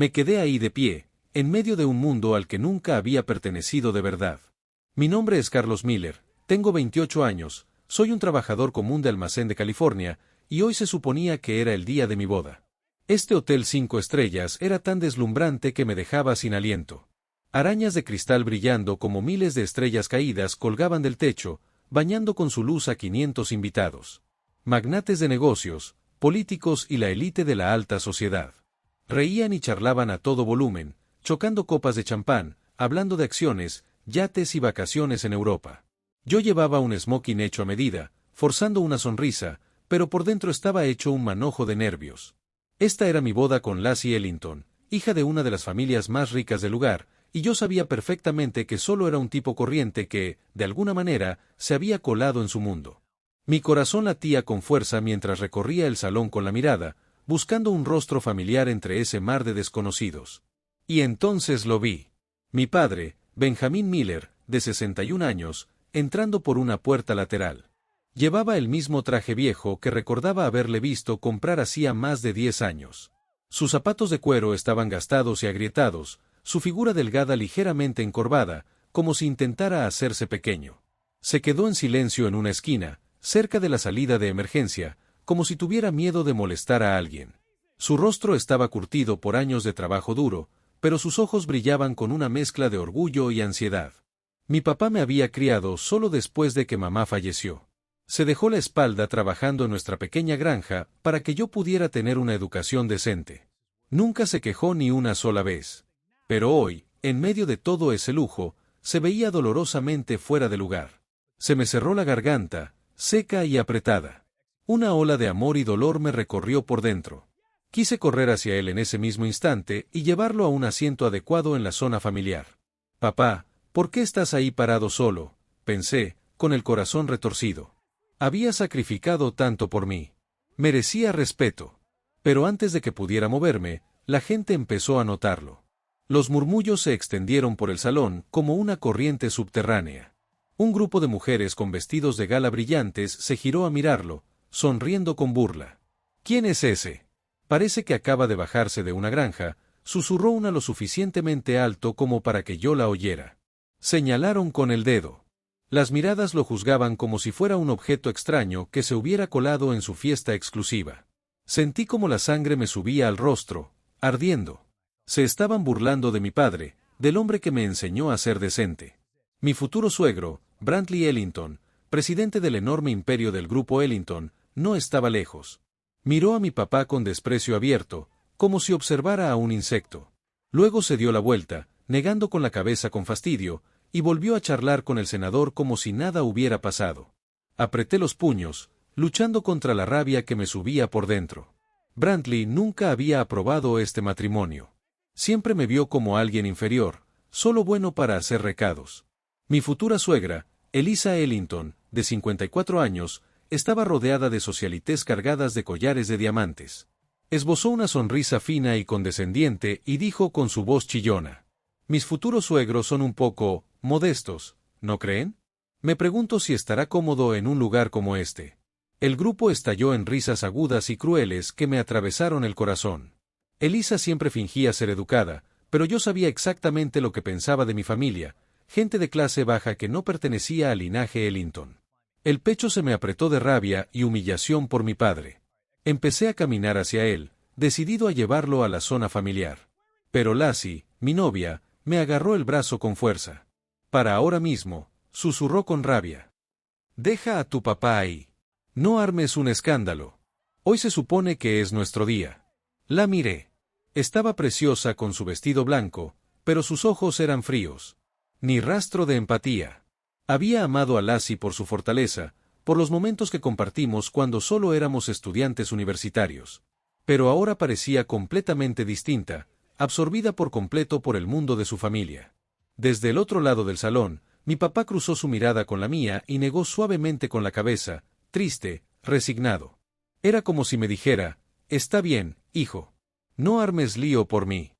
Me quedé ahí de pie, en medio de un mundo al que nunca había pertenecido de verdad. Mi nombre es Carlos Miller, tengo 28 años, soy un trabajador común de almacén de California, y hoy se suponía que era el día de mi boda. Este hotel 5 estrellas era tan deslumbrante que me dejaba sin aliento. Arañas de cristal brillando como miles de estrellas caídas colgaban del techo, bañando con su luz a 500 invitados. Magnates de negocios, políticos y la élite de la alta sociedad. Reían y charlaban a todo volumen, chocando copas de champán, hablando de acciones, yates y vacaciones en Europa. Yo llevaba un smoking hecho a medida, forzando una sonrisa, pero por dentro estaba hecho un manojo de nervios. Esta era mi boda con Lassie Ellington, hija de una de las familias más ricas del lugar, y yo sabía perfectamente que solo era un tipo corriente que, de alguna manera, se había colado en su mundo. Mi corazón latía con fuerza mientras recorría el salón con la mirada, buscando un rostro familiar entre ese mar de desconocidos. Y entonces lo vi. Mi padre, Benjamin Miller, de 61 años, entrando por una puerta lateral. Llevaba el mismo traje viejo que recordaba haberle visto comprar hacía más de 10 años. Sus zapatos de cuero estaban gastados y agrietados, su figura delgada ligeramente encorvada, como si intentara hacerse pequeño. Se quedó en silencio en una esquina, cerca de la salida de emergencia, como si tuviera miedo de molestar a alguien. Su rostro estaba curtido por años de trabajo duro, pero sus ojos brillaban con una mezcla de orgullo y ansiedad. Mi papá me había criado solo después de que mamá falleció. Se dejó la espalda trabajando en nuestra pequeña granja para que yo pudiera tener una educación decente. Nunca se quejó ni una sola vez. Pero hoy, en medio de todo ese lujo, se veía dolorosamente fuera de lugar. Se me cerró la garganta, seca y apretada. Una ola de amor y dolor me recorrió por dentro. Quise correr hacia él en ese mismo instante y llevarlo a un asiento adecuado en la zona familiar. Papá, ¿por qué estás ahí parado solo?, pensé, con el corazón retorcido. Había sacrificado tanto por mí. Merecía respeto. Pero antes de que pudiera moverme, la gente empezó a notarlo. Los murmullos se extendieron por el salón como una corriente subterránea. Un grupo de mujeres con vestidos de gala brillantes se giró a mirarlo, sonriendo con burla. ¿Quién es ese? Parece que acaba de bajarse de una granja, susurró una lo suficientemente alto como para que yo la oyera. Señalaron con el dedo. Las miradas lo juzgaban como si fuera un objeto extraño que se hubiera colado en su fiesta exclusiva. Sentí como la sangre me subía al rostro, ardiendo. Se estaban burlando de mi padre, del hombre que me enseñó a ser decente. Mi futuro suegro, Brantley Ellington, presidente del enorme imperio del grupo Ellington, no estaba lejos. Miró a mi papá con desprecio abierto, como si observara a un insecto. Luego se dio la vuelta, negando con la cabeza con fastidio, y volvió a charlar con el senador como si nada hubiera pasado. Apreté los puños, luchando contra la rabia que me subía por dentro. Brantley nunca había aprobado este matrimonio. Siempre me vio como alguien inferior, solo bueno para hacer recados. Mi futura suegra, Eliza Ellington, de 54 años, estaba rodeada de socialites cargadas de collares de diamantes. Esbozó una sonrisa fina y condescendiente y dijo con su voz chillona: «Mis futuros suegros son un poco modestos, ¿no creen? Me pregunto si estará cómodo en un lugar como este». El grupo estalló en risas agudas y crueles que me atravesaron el corazón. Eliza siempre fingía ser educada, pero yo sabía exactamente lo que pensaba de mi familia, gente de clase baja que no pertenecía al linaje Ellington. El pecho se me apretó de rabia y humillación por mi padre. Empecé a caminar hacia él, decidido a llevarlo a la zona familiar. Pero Lassie, mi novia, me agarró el brazo con fuerza. «Para ahora mismo», susurró con rabia. «Deja a tu papá ahí. No armes un escándalo. Hoy se supone que es nuestro día». La miré. Estaba preciosa con su vestido blanco, pero sus ojos eran fríos. Ni rastro de empatía. Había amado a Lassie por su fortaleza, por los momentos que compartimos cuando solo éramos estudiantes universitarios. Pero ahora parecía completamente distinta, absorbida por completo por el mundo de su familia. Desde el otro lado del salón, mi papá cruzó su mirada con la mía y negó suavemente con la cabeza, triste, resignado. Era como si me dijera: «Está bien, hijo. No armes lío por mí».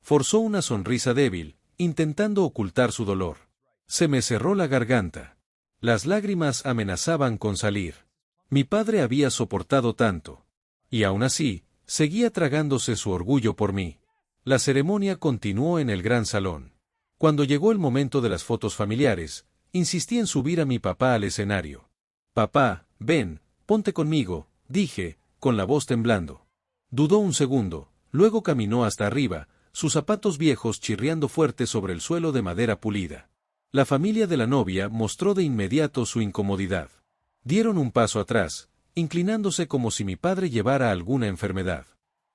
Forzó una sonrisa débil, intentando ocultar su dolor. Se me cerró la garganta. Las lágrimas amenazaban con salir. Mi padre había soportado tanto. Y aún así, seguía tragándose su orgullo por mí. La ceremonia continuó en el gran salón. Cuando llegó el momento de las fotos familiares, insistí en subir a mi papá al escenario. «Papá, ven, ponte conmigo», dije, con la voz temblando. Dudó un segundo, luego caminó hasta arriba, sus zapatos viejos chirriando fuerte sobre el suelo de madera pulida. La familia de la novia mostró de inmediato su incomodidad. Dieron un paso atrás, inclinándose como si mi padre llevara alguna enfermedad.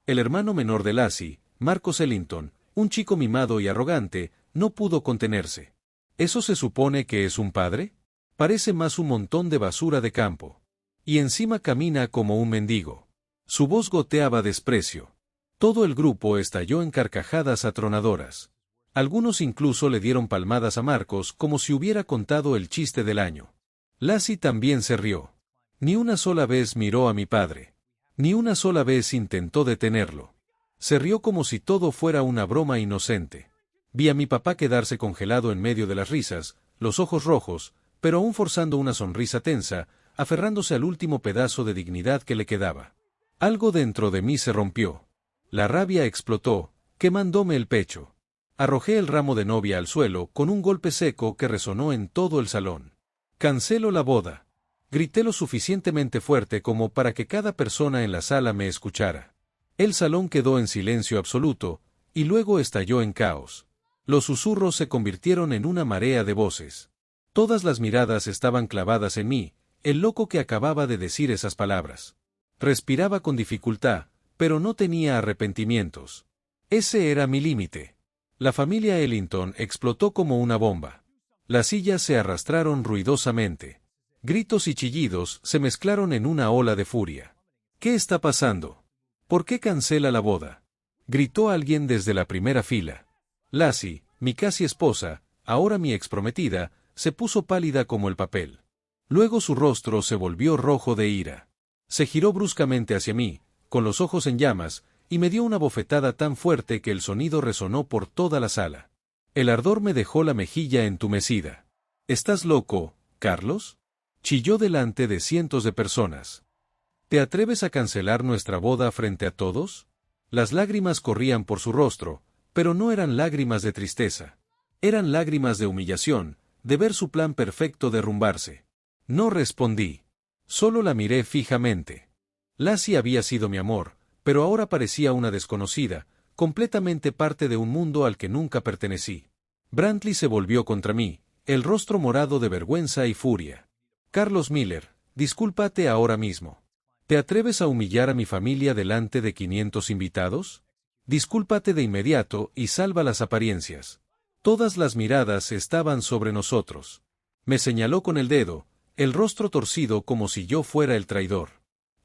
El hermano menor de Lassie, Marcos Ellington, un chico mimado y arrogante, no pudo contenerse. ¿Eso se supone que es un padre? Parece más un montón de basura de campo. Y encima camina como un mendigo. Su voz goteaba desprecio. Todo el grupo estalló en carcajadas atronadoras. Algunos incluso le dieron palmadas a Marcos como si hubiera contado el chiste del año. Lassie también se rió. Ni una sola vez miró a mi padre. Ni una sola vez intentó detenerlo. Se rió como si todo fuera una broma inocente. Vi a mi papá quedarse congelado en medio de las risas, los ojos rojos, pero aún forzando una sonrisa tensa, aferrándose al último pedazo de dignidad que le quedaba. Algo dentro de mí se rompió. La rabia explotó, quemándome el pecho. Arrojé el ramo de novia al suelo con un golpe seco que resonó en todo el salón. «Cancelo la boda», grité lo suficientemente fuerte como para que cada persona en la sala me escuchara. El salón quedó en silencio absoluto, y luego estalló en caos. Los susurros se convirtieron en una marea de voces. Todas las miradas estaban clavadas en mí, el loco que acababa de decir esas palabras. Respiraba con dificultad, pero no tenía arrepentimientos. Ese era mi límite. La familia Ellington explotó como una bomba. Las sillas se arrastraron ruidosamente. Gritos y chillidos se mezclaron en una ola de furia. «¿Qué está pasando? ¿Por qué cancela la boda?», gritó alguien desde la primera fila. Lassie, mi casi esposa, ahora mi exprometida, se puso pálida como el papel. Luego su rostro se volvió rojo de ira. Se giró bruscamente hacia mí, con los ojos en llamas, y me dio una bofetada tan fuerte que el sonido resonó por toda la sala. El ardor me dejó la mejilla entumecida. «¿Estás loco, Carlos?», chilló delante de cientos de personas. «¿Te atreves a cancelar nuestra boda frente a todos?». Las lágrimas corrían por su rostro, pero no eran lágrimas de tristeza. Eran lágrimas de humillación, de ver su plan perfecto derrumbarse. No respondí. Solo la miré fijamente. Lassie había sido mi amor, pero ahora parecía una desconocida, completamente parte de un mundo al que nunca pertenecí. Brantley se volvió contra mí, el rostro morado de vergüenza y furia. «Carlos Miller, discúlpate ahora mismo. ¿Te atreves a humillar a mi familia delante de 500 invitados? Discúlpate de inmediato y salva las apariencias». Todas las miradas estaban sobre nosotros. Me señaló con el dedo, el rostro torcido como si yo fuera el traidor.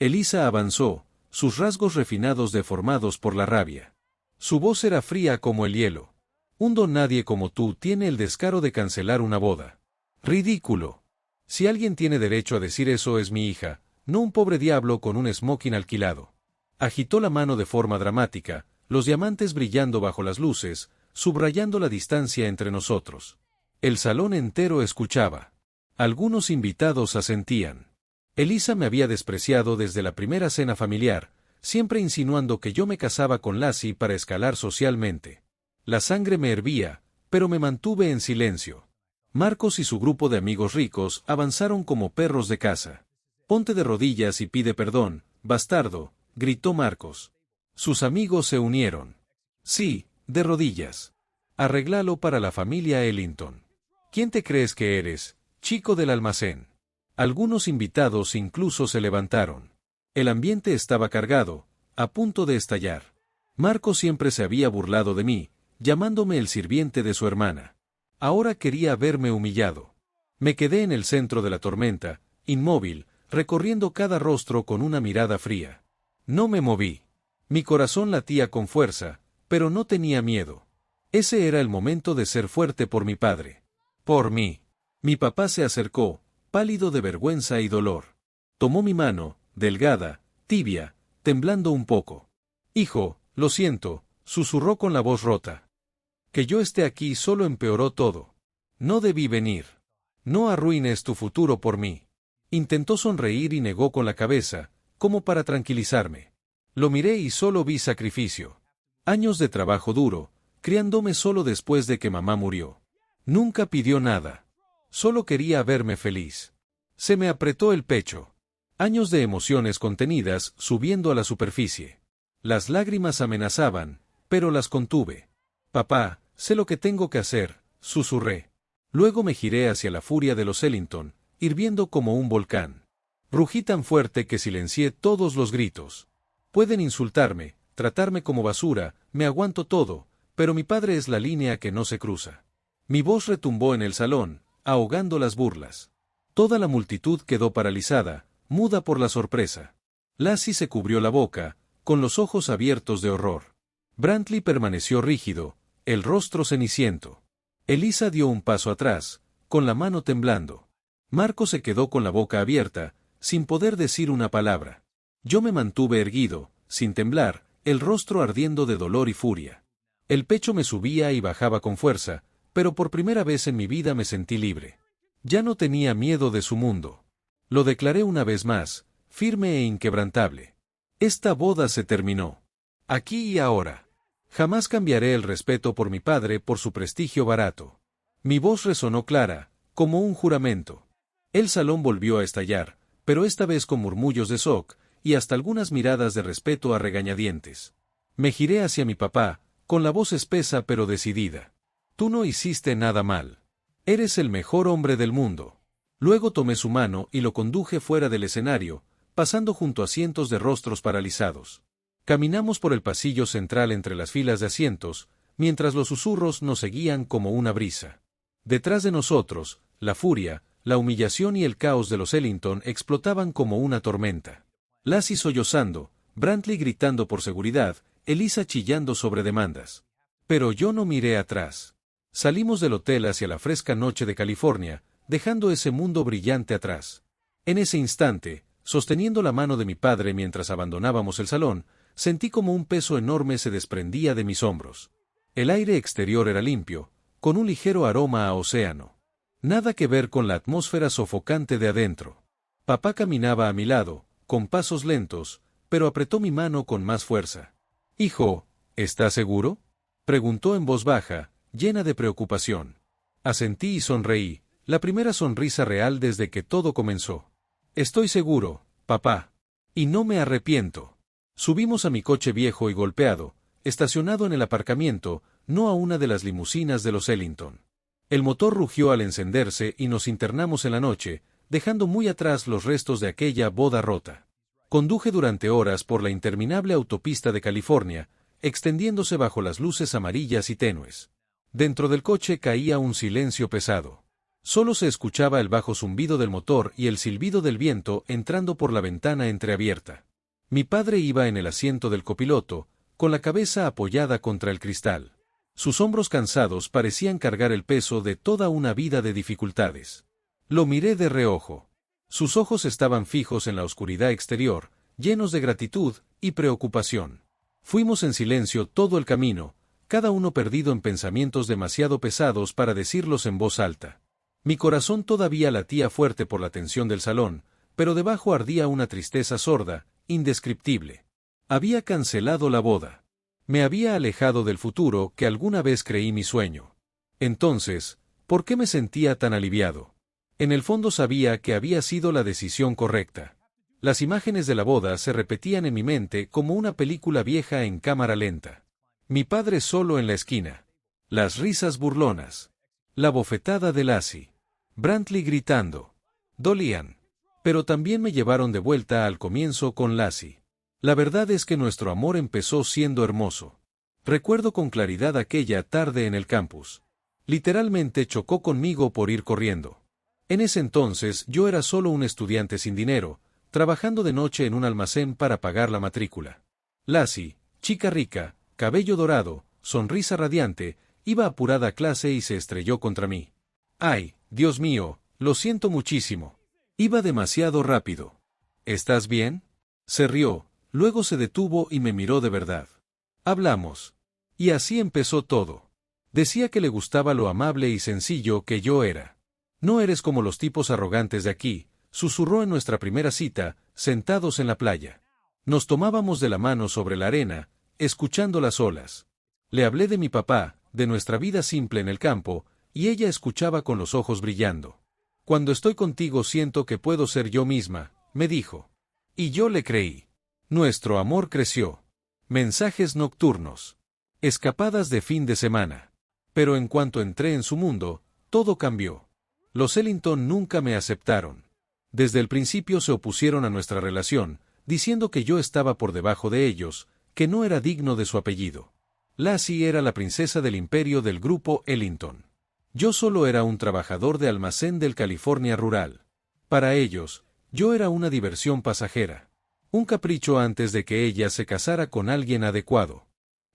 Elisa avanzó, sus rasgos refinados deformados por la rabia. Su voz era fría como el hielo. «Un don nadie como tú tiene el descaro de cancelar una boda. ¡Ridículo! Si alguien tiene derecho a decir eso es mi hija, no un pobre diablo con un smoking alquilado». Agitó la mano de forma dramática, los diamantes brillando bajo las luces, subrayando la distancia entre nosotros. El salón entero escuchaba. Algunos invitados asentían. Elisa me había despreciado desde la primera cena familiar, siempre insinuando que yo me casaba con Lassie para escalar socialmente. La sangre me hervía, pero me mantuve en silencio. Marcos y su grupo de amigos ricos avanzaron como perros de caza. «Ponte de rodillas y pide perdón, bastardo», gritó Marcos. Sus amigos se unieron. «Sí, de rodillas. Arréglalo para la familia Ellington. ¿Quién te crees que eres, chico del almacén?». Algunos invitados incluso se levantaron. El ambiente estaba cargado, a punto de estallar. Marcos siempre se había burlado de mí, llamándome el sirviente de su hermana. Ahora quería verme humillado. Me quedé en el centro de la tormenta, inmóvil, recorriendo cada rostro con una mirada fría. No me moví. Mi corazón latía con fuerza, pero no tenía miedo. Ese era el momento de ser fuerte por mi padre. Por mí. Mi papá se acercó, pálido de vergüenza y dolor. Tomó mi mano, delgada, tibia, temblando un poco. «Hijo, lo siento», susurró con la voz rota. «Que yo esté aquí solo empeoró todo. No debí venir. No arruines tu futuro por mí». Intentó sonreír y negó con la cabeza, como para tranquilizarme. Lo miré y solo vi sacrificio. Años de trabajo duro, criándome solo después de que mamá murió. Nunca pidió nada. Solo quería verme feliz. Se me apretó el pecho. Años de emociones contenidas subiendo a la superficie. Las lágrimas amenazaban, pero las contuve. Papá, sé lo que tengo que hacer, susurré. Luego me giré hacia la furia de los Ellington, hirviendo como un volcán. Rugí tan fuerte que silencié todos los gritos. Pueden insultarme, tratarme como basura, me aguanto todo, pero mi padre es la línea que no se cruza. Mi voz retumbó en el salón, ahogando las burlas. Toda la multitud quedó paralizada, muda por la sorpresa. Lassie se cubrió la boca, con los ojos abiertos de horror. Brantley permaneció rígido, el rostro ceniciento. Elisa dio un paso atrás, con la mano temblando. Marco se quedó con la boca abierta, sin poder decir una palabra. Yo me mantuve erguido, sin temblar, el rostro ardiendo de dolor y furia. El pecho me subía y bajaba con fuerza, pero por primera vez en mi vida me sentí libre. Ya no tenía miedo de su mundo. Lo declaré una vez más, firme e inquebrantable. Esta boda se terminó. Aquí y ahora. Jamás cambiaré el respeto por mi padre por su prestigio barato. Mi voz resonó clara, como un juramento. El salón volvió a estallar, pero esta vez con murmullos de shock, y hasta algunas miradas de respeto a regañadientes. Me giré hacia mi papá, con la voz espesa pero decidida. Tú no hiciste nada mal. Eres el mejor hombre del mundo. Luego tomé su mano y lo conduje fuera del escenario, pasando junto a cientos de rostros paralizados. Caminamos por el pasillo central entre las filas de asientos, mientras los susurros nos seguían como una brisa. Detrás de nosotros, la furia, la humillación y el caos de los Ellington explotaban como una tormenta. Lassie sollozando, Brantley gritando por seguridad, Elisa chillando sobre demandas. Pero yo no miré atrás. Salimos del hotel hacia la fresca noche de California, dejando ese mundo brillante atrás. En ese instante, sosteniendo la mano de mi padre mientras abandonábamos el salón, sentí como un peso enorme se desprendía de mis hombros. El aire exterior era limpio, con un ligero aroma a océano. Nada que ver con la atmósfera sofocante de adentro. Papá caminaba a mi lado, con pasos lentos, pero apretó mi mano con más fuerza. «Hijo, ¿estás seguro?», preguntó en voz baja, llena de preocupación. Asentí y sonreí, la primera sonrisa real desde que todo comenzó. «Estoy seguro, papá. Y no me arrepiento». Subimos a mi coche viejo y golpeado, estacionado en el aparcamiento, no a una de las limusinas de los Ellington. El motor rugió al encenderse y nos internamos en la noche, dejando muy atrás los restos de aquella boda rota. Conduje durante horas por la interminable autopista de California, extendiéndose bajo las luces amarillas y tenues. Dentro del coche caía un silencio pesado. Solo se escuchaba el bajo zumbido del motor y el silbido del viento entrando por la ventana entreabierta. Mi padre iba en el asiento del copiloto, con la cabeza apoyada contra el cristal. Sus hombros cansados parecían cargar el peso de toda una vida de dificultades. Lo miré de reojo. Sus ojos estaban fijos en la oscuridad exterior, llenos de gratitud y preocupación. Fuimos en silencio todo el camino, cada uno perdido en pensamientos demasiado pesados para decirlos en voz alta. Mi corazón todavía latía fuerte por la tensión del salón, pero debajo ardía una tristeza sorda, indescriptible. Había cancelado la boda. Me había alejado del futuro que alguna vez creí mi sueño. Entonces, ¿por qué me sentía tan aliviado? En el fondo sabía que había sido la decisión correcta. Las imágenes de la boda se repetían en mi mente como una película vieja en cámara lenta. Mi padre solo en la esquina. Las risas burlonas. La bofetada de Lassie. Brantley gritando. Dolían. Pero también me llevaron de vuelta al comienzo con Lassie. La verdad es que nuestro amor empezó siendo hermoso. Recuerdo con claridad aquella tarde en el campus. Literalmente chocó conmigo por ir corriendo. En ese entonces yo era solo un estudiante sin dinero, trabajando de noche en un almacén para pagar la matrícula. Lassie, chica rica, cabello dorado, sonrisa radiante, iba apurada a clase y se estrelló contra mí. ¡Ay, Dios mío, lo siento muchísimo! Iba demasiado rápido. ¿Estás bien? Se rió, luego se detuvo y me miró de verdad. Hablamos. Y así empezó todo. Decía que le gustaba lo amable y sencillo que yo era. No eres como los tipos arrogantes de aquí, susurró en nuestra primera cita, sentados en la playa. Nos tomábamos de la mano sobre la arena, escuchando las olas. Le hablé de mi papá, de nuestra vida simple en el campo, y ella escuchaba con los ojos brillando. Cuando estoy contigo siento que puedo ser yo misma, me dijo. Y yo le creí. Nuestro amor creció. Mensajes nocturnos. Escapadas de fin de semana. Pero en cuanto entré en su mundo, todo cambió. Los Ellington nunca me aceptaron. Desde el principio se opusieron a nuestra relación, diciendo que yo estaba por debajo de ellos, que no era digno de su apellido. Lassie era la princesa del imperio del grupo Ellington. Yo solo era un trabajador de almacén del California rural. Para ellos, yo era una diversión pasajera. Un capricho antes de que ella se casara con alguien adecuado.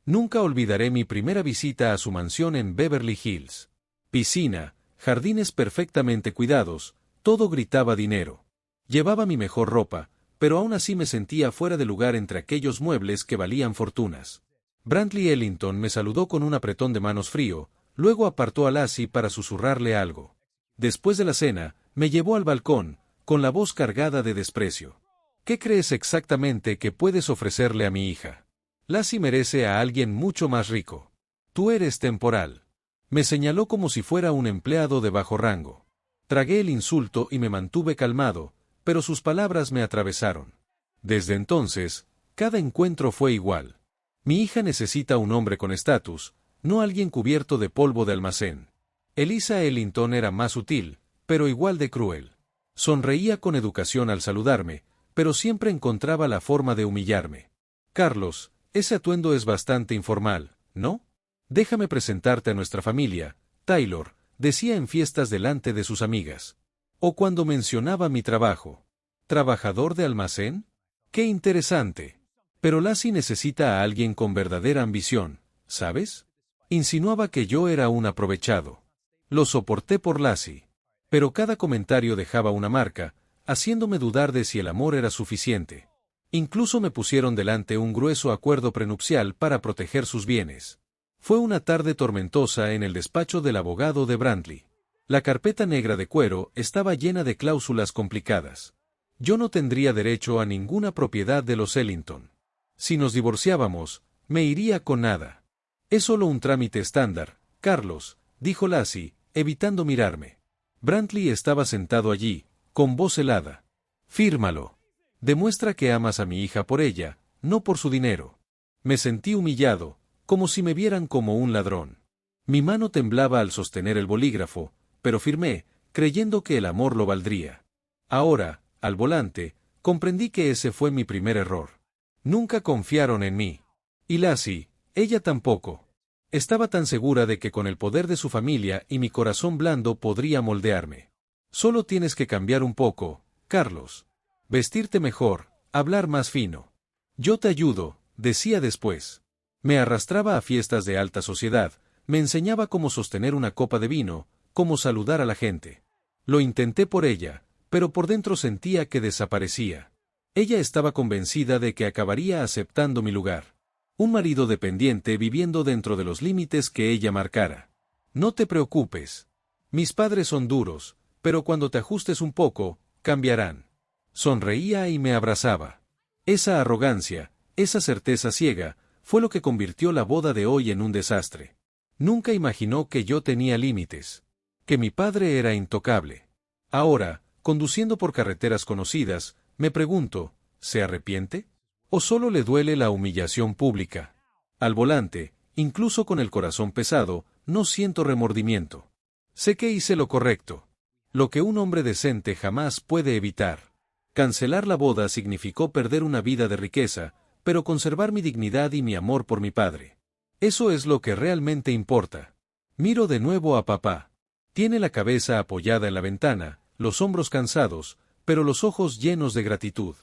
Nunca olvidaré mi primera visita a su mansión en Beverly Hills. Piscina, jardines perfectamente cuidados, todo gritaba dinero. Llevaba mi mejor ropa, pero aún así me sentía fuera de lugar entre aquellos muebles que valían fortunas. Brantley Ellington me saludó con un apretón de manos frío, luego apartó a Lassie para susurrarle algo. Después de la cena, me llevó al balcón, con la voz cargada de desprecio. ¿Qué crees exactamente que puedes ofrecerle a mi hija? Lassie merece a alguien mucho más rico. Tú eres temporal. Me señaló como si fuera un empleado de bajo rango. Tragué el insulto y me mantuve calmado, pero sus palabras me atravesaron. Desde entonces, cada encuentro fue igual. Mi hija necesita un hombre con estatus, no alguien cubierto de polvo de almacén. Eliza Ellington era más sutil, pero igual de cruel. Sonreía con educación al saludarme, pero siempre encontraba la forma de humillarme. Carlos, ese atuendo es bastante informal, ¿no? Déjame presentarte a nuestra familia, Taylor, decía en fiestas delante de sus amigas. O cuando mencionaba mi trabajo. ¿Trabajador de almacén? ¡Qué interesante! Pero Lassie necesita a alguien con verdadera ambición, ¿sabes? Insinuaba que yo era un aprovechado. Lo soporté por Lassie. Pero cada comentario dejaba una marca, haciéndome dudar de si el amor era suficiente. Incluso me pusieron delante un grueso acuerdo prenupcial para proteger sus bienes. Fue una tarde tormentosa en el despacho del abogado de Brantley. La carpeta negra de cuero estaba llena de cláusulas complicadas. Yo no tendría derecho a ninguna propiedad de los Ellington. Si nos divorciábamos, me iría con nada. Es solo un trámite estándar, Carlos, dijo Lassie, evitando mirarme. Brantley estaba sentado allí, con voz helada. Fírmalo. Demuestra que amas a mi hija por ella, no por su dinero. Me sentí humillado, como si me vieran como un ladrón. Mi mano temblaba al sostener el bolígrafo, pero firmé, creyendo que el amor lo valdría. Ahora, al volante, comprendí que ese fue mi primer error. Nunca confiaron en mí. Y Lassie, ella tampoco. Estaba tan segura de que con el poder de su familia y mi corazón blando podría moldearme. Solo tienes que cambiar un poco, Carlos. Vestirte mejor, hablar más fino. Yo te ayudo, decía después. Me arrastraba a fiestas de alta sociedad, me enseñaba cómo sostener una copa de vino, cómo saludar a la gente. Lo intenté por ella, pero por dentro sentía que desaparecía. Ella estaba convencida de que acabaría aceptando mi lugar. Un marido dependiente viviendo dentro de los límites que ella marcara. No te preocupes. Mis padres son duros, pero cuando te ajustes un poco, cambiarán. Sonreía y me abrazaba. Esa arrogancia, esa certeza ciega, fue lo que convirtió la boda de hoy en un desastre. Nunca imaginó que yo tenía límites. Que mi padre era intocable. Ahora, conduciendo por carreteras conocidas, me pregunto, ¿se arrepiente? ¿O solo le duele la humillación pública? Al volante, incluso con el corazón pesado, no siento remordimiento. Sé que hice lo correcto. Lo que un hombre decente jamás puede evitar. Cancelar la boda significó perder una vida de riqueza, pero conservar mi dignidad y mi amor por mi padre. Eso es lo que realmente importa. Miro de nuevo a papá. Tiene la cabeza apoyada en la ventana, los hombros cansados, pero los ojos llenos de gratitud.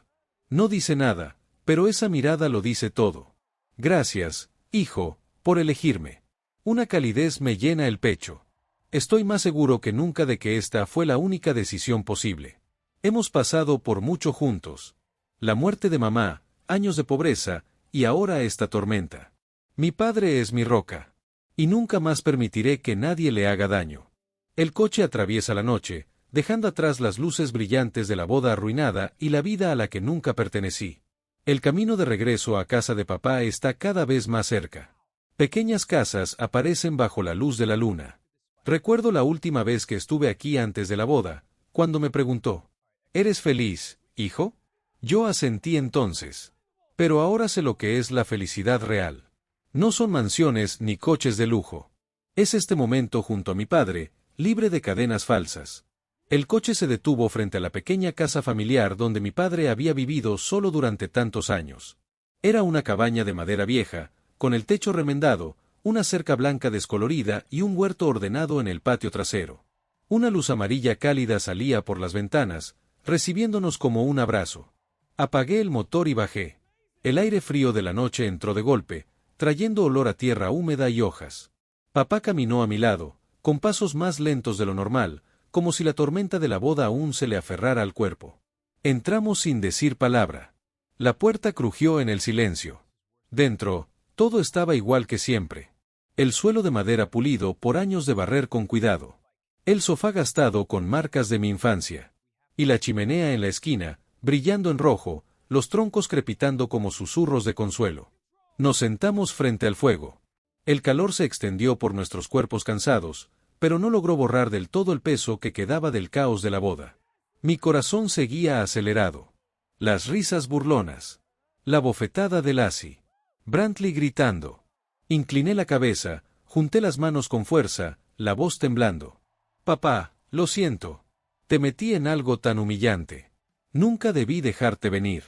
No dice nada, pero esa mirada lo dice todo. Gracias, hijo, por elegirme. Una calidez me llena el pecho. Estoy más seguro que nunca de que esta fue la única decisión posible. Hemos pasado por mucho juntos. La muerte de mamá, años de pobreza, y ahora esta tormenta. Mi padre es mi roca. Y nunca más permitiré que nadie le haga daño. El coche atraviesa la noche, dejando atrás las luces brillantes de la boda arruinada y la vida a la que nunca pertenecí. El camino de regreso a casa de papá está cada vez más cerca. Pequeñas casas aparecen bajo la luz de la luna. Recuerdo la última vez que estuve aquí antes de la boda, cuando me preguntó, ¿eres feliz, hijo? Yo asentí entonces. Pero ahora sé lo que es la felicidad real. No son mansiones ni coches de lujo. Es este momento junto a mi padre, libre de cadenas falsas. El coche se detuvo frente a la pequeña casa familiar donde mi padre había vivido solo durante tantos años. Era una cabaña de madera vieja, con el techo remendado, una cerca blanca descolorida y un huerto ordenado en el patio trasero. Una luz amarilla cálida salía por las ventanas, recibiéndonos como un abrazo. Apagué el motor y bajé. El aire frío de la noche entró de golpe, trayendo olor a tierra húmeda y hojas. Papá caminó a mi lado, con pasos más lentos de lo normal, como si la tormenta de la boda aún se le aferrara al cuerpo. Entramos sin decir palabra. La puerta crujió en el silencio. Dentro, todo estaba igual que siempre. El suelo de madera pulido por años de barrer con cuidado. El sofá gastado con marcas de mi infancia. Y la chimenea en la esquina, brillando en rojo, los troncos crepitando como susurros de consuelo. Nos sentamos frente al fuego. El calor se extendió por nuestros cuerpos cansados, pero no logró borrar del todo el peso que quedaba del caos de la boda. Mi corazón seguía acelerado. Las risas burlonas. La bofetada de Lassie. Brantley gritando. Incliné la cabeza, junté las manos con fuerza, la voz temblando. Papá, lo siento. Te metí en algo tan humillante. Nunca debí dejarte venir.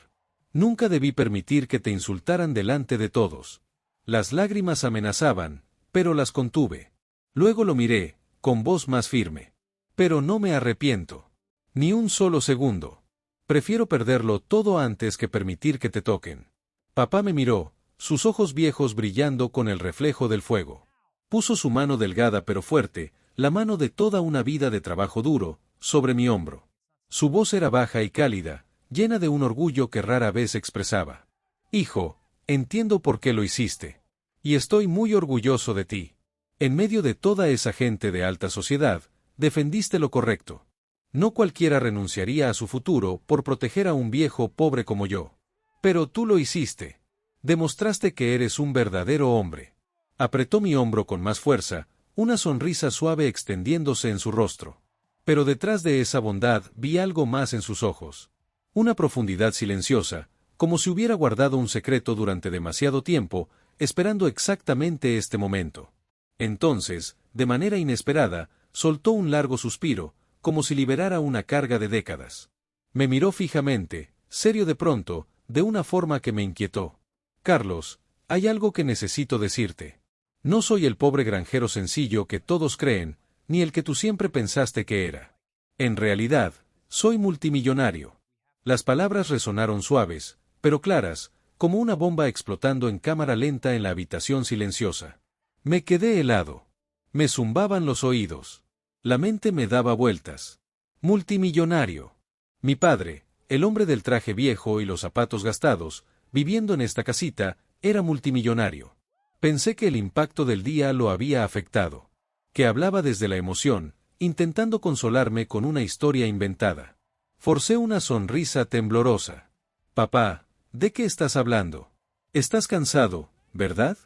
Nunca debí permitir que te insultaran delante de todos. Las lágrimas amenazaban, pero las contuve. Luego lo miré, con voz más firme. Pero no me arrepiento. Ni un solo segundo. Prefiero perderlo todo antes que permitir que te toquen. Papá me miró, sus ojos viejos brillando con el reflejo del fuego. Puso su mano delgada pero fuerte, la mano de toda una vida de trabajo duro, sobre mi hombro. Su voz era baja y cálida, llena de un orgullo que rara vez expresaba. Hijo, entiendo por qué lo hiciste. Y estoy muy orgulloso de ti. En medio de toda esa gente de alta sociedad, defendiste lo correcto. No cualquiera renunciaría a su futuro por proteger a un viejo pobre como yo. Pero tú lo hiciste. Demostraste que eres un verdadero hombre. Apretó mi hombro con más fuerza, una sonrisa suave extendiéndose en su rostro. Pero detrás de esa bondad vi algo más en sus ojos. Una profundidad silenciosa, como si hubiera guardado un secreto durante demasiado tiempo, esperando exactamente este momento. Entonces, de manera inesperada, soltó un largo suspiro, como si liberara una carga de décadas. Me miró fijamente, serio de pronto, de una forma que me inquietó. Carlos, hay algo que necesito decirte. No soy el pobre granjero sencillo que todos creen, ni el que tú siempre pensaste que era. En realidad, soy multimillonario. Las palabras resonaron suaves, pero claras, como una bomba explotando en cámara lenta en la habitación silenciosa. Me quedé helado. Me zumbaban los oídos. La mente me daba vueltas. Multimillonario. Mi padre, el hombre del traje viejo y los zapatos gastados, viviendo en esta casita, era multimillonario. Pensé que el impacto del día lo había afectado. Que hablaba desde la emoción, intentando consolarme con una historia inventada. Forcé una sonrisa temblorosa. Papá, ¿de qué estás hablando? Estás cansado, ¿verdad?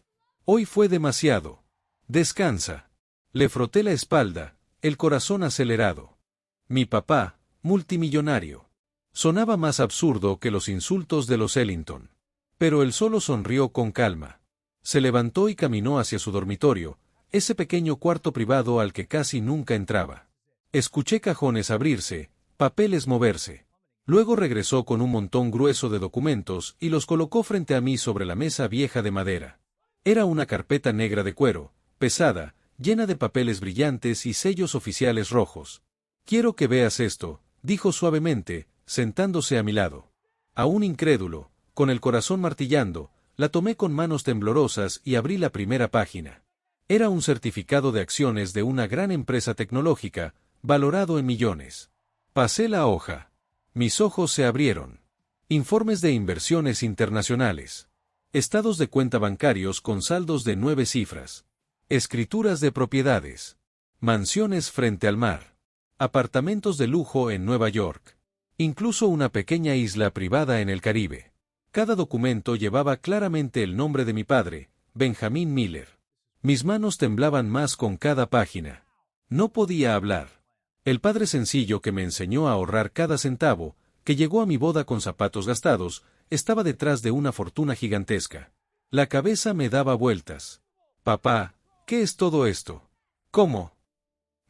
Hoy fue demasiado. Descansa. Le froté la espalda, el corazón acelerado. Mi papá, multimillonario. Sonaba más absurdo que los insultos de los Ellington. Pero él solo sonrió con calma. Se levantó y caminó hacia su dormitorio, ese pequeño cuarto privado al que casi nunca entraba. Escuché cajones abrirse, papeles moverse. Luego regresó con un montón grueso de documentos y los colocó frente a mí sobre la mesa vieja de madera. Era una carpeta negra de cuero, pesada, llena de papeles brillantes y sellos oficiales rojos. Quiero que veas esto, dijo suavemente, sentándose a mi lado. Aún incrédulo, con el corazón martillando, la tomé con manos temblorosas y abrí la primera página. Era un certificado de acciones de una gran empresa tecnológica, valorado en millones. Pasé la hoja. Mis ojos se abrieron. Informes de inversiones internacionales. Estados de cuenta bancarios con saldos de 9 cifras. Escrituras de propiedades. Mansiones frente al mar. Apartamentos de lujo en Nueva York. Incluso una pequeña isla privada en el Caribe. Cada documento llevaba claramente el nombre de mi padre, Benjamin Miller. Mis manos temblaban más con cada página. No podía hablar. El padre sencillo que me enseñó a ahorrar cada centavo, que llegó a mi boda con zapatos gastados, estaba detrás de una fortuna gigantesca. La cabeza me daba vueltas. Papá, ¿qué es todo esto? ¿Cómo?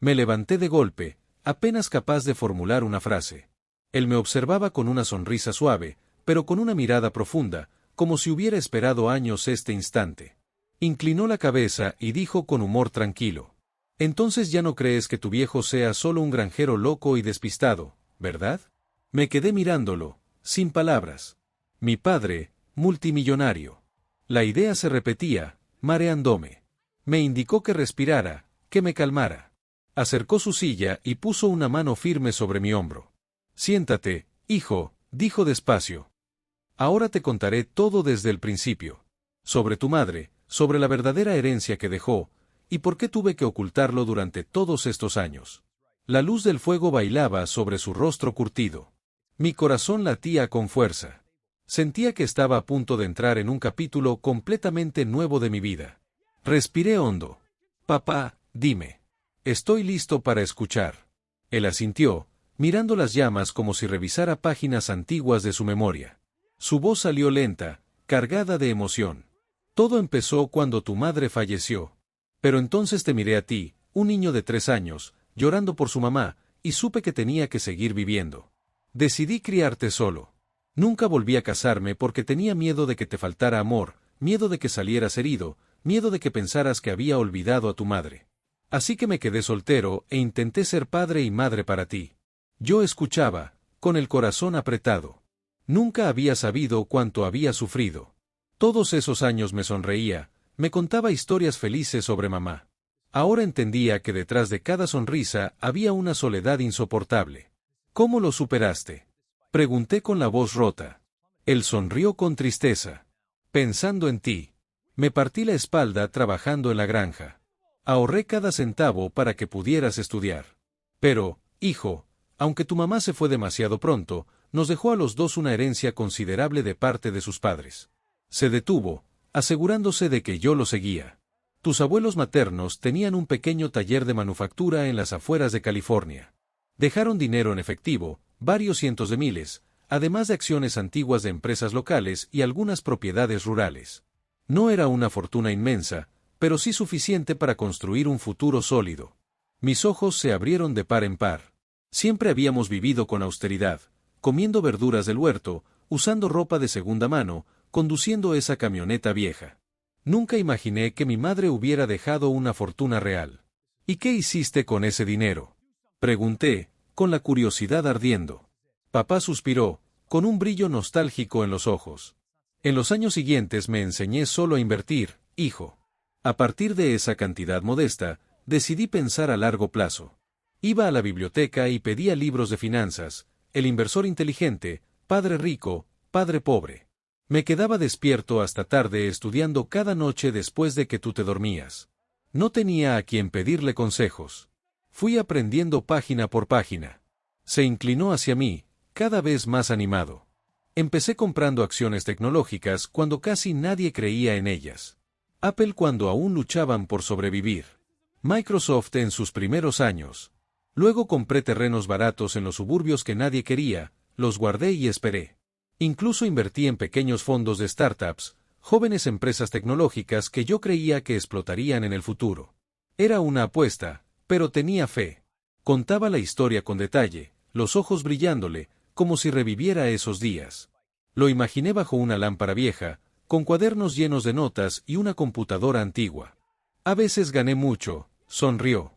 Me levanté de golpe, apenas capaz de formular una frase. Él me observaba con una sonrisa suave, pero con una mirada profunda, como si hubiera esperado años este instante. Inclinó la cabeza y dijo con humor tranquilo: «Entonces ya no crees que tu viejo sea solo un granjero loco y despistado, ¿verdad?» Me quedé mirándolo, sin palabras. Mi padre, multimillonario. La idea se repetía, mareándome. Me indicó que respirara, que me calmara. Acercó su silla y puso una mano firme sobre mi hombro. «Siéntate, hijo», dijo despacio. «Ahora te contaré todo desde el principio. Sobre tu madre, sobre la verdadera herencia que dejó, y por qué tuve que ocultarlo durante todos estos años». La luz del fuego bailaba sobre su rostro curtido. Mi corazón latía con fuerza. Sentía que estaba a punto de entrar en un capítulo completamente nuevo de mi vida. Respiré hondo. «Papá, dime. Estoy listo para escuchar». Él asintió, mirando las llamas como si revisara páginas antiguas de su memoria. Su voz salió lenta, cargada de emoción. «Todo empezó cuando tu madre falleció. Pero entonces te miré a ti, un niño de 3 años, llorando por su mamá, y supe que tenía que seguir viviendo. Decidí criarte solo. Nunca volví a casarme porque tenía miedo de que te faltara amor, miedo de que salieras herido, miedo de que pensaras que había olvidado a tu madre. Así que me quedé soltero e intenté ser padre y madre para ti». Yo escuchaba, con el corazón apretado. Nunca había sabido cuánto había sufrido. Todos esos años me sonreía, me contaba historias felices sobre mamá. Ahora entendía que detrás de cada sonrisa había una soledad insoportable. «¿Cómo lo superaste?», pregunté con la voz rota. Él sonrió con tristeza. «Pensando en ti. Me partí la espalda trabajando en la granja. Ahorré cada centavo para que pudieras estudiar. Pero, hijo, aunque tu mamá se fue demasiado pronto, nos dejó a los dos una herencia considerable de parte de sus padres». Se detuvo, asegurándose de que yo lo seguía. «Tus abuelos maternos tenían un pequeño taller de manufactura en las afueras de California. Dejaron dinero en efectivo, varios cientos de miles, además de acciones antiguas de empresas locales y algunas propiedades rurales. No era una fortuna inmensa, pero sí suficiente para construir un futuro sólido». Mis ojos se abrieron de par en par. Siempre habíamos vivido con austeridad, comiendo verduras del huerto, usando ropa de segunda mano, conduciendo esa camioneta vieja. Nunca imaginé que mi madre hubiera dejado una fortuna real. «¿Y qué hiciste con ese dinero?», pregunté, con la curiosidad ardiendo. Papá suspiró, con un brillo nostálgico en los ojos. «En los años siguientes me enseñé solo a invertir, hijo. A partir de esa cantidad modesta, decidí pensar a largo plazo. Iba a la biblioteca y pedía libros de finanzas, El inversor inteligente, Padre rico, Padre pobre. Me quedaba despierto hasta tarde estudiando cada noche después de que tú te dormías. No tenía a quien pedirle consejos. Fui aprendiendo página por página». Se inclinó hacia mí, cada vez más animado. «Empecé comprando acciones tecnológicas cuando casi nadie creía en ellas. Apple cuando aún luchaban por sobrevivir. Microsoft en sus primeros años. Luego compré terrenos baratos en los suburbios que nadie quería, los guardé y esperé. Incluso invertí en pequeños fondos de startups, jóvenes empresas tecnológicas que yo creía que explotarían en el futuro. Era una apuesta, pero tenía fe». Contaba la historia con detalle, los ojos brillándole, como si reviviera esos días. Lo imaginé bajo una lámpara vieja, con cuadernos llenos de notas y una computadora antigua. «A veces gané mucho», sonrió.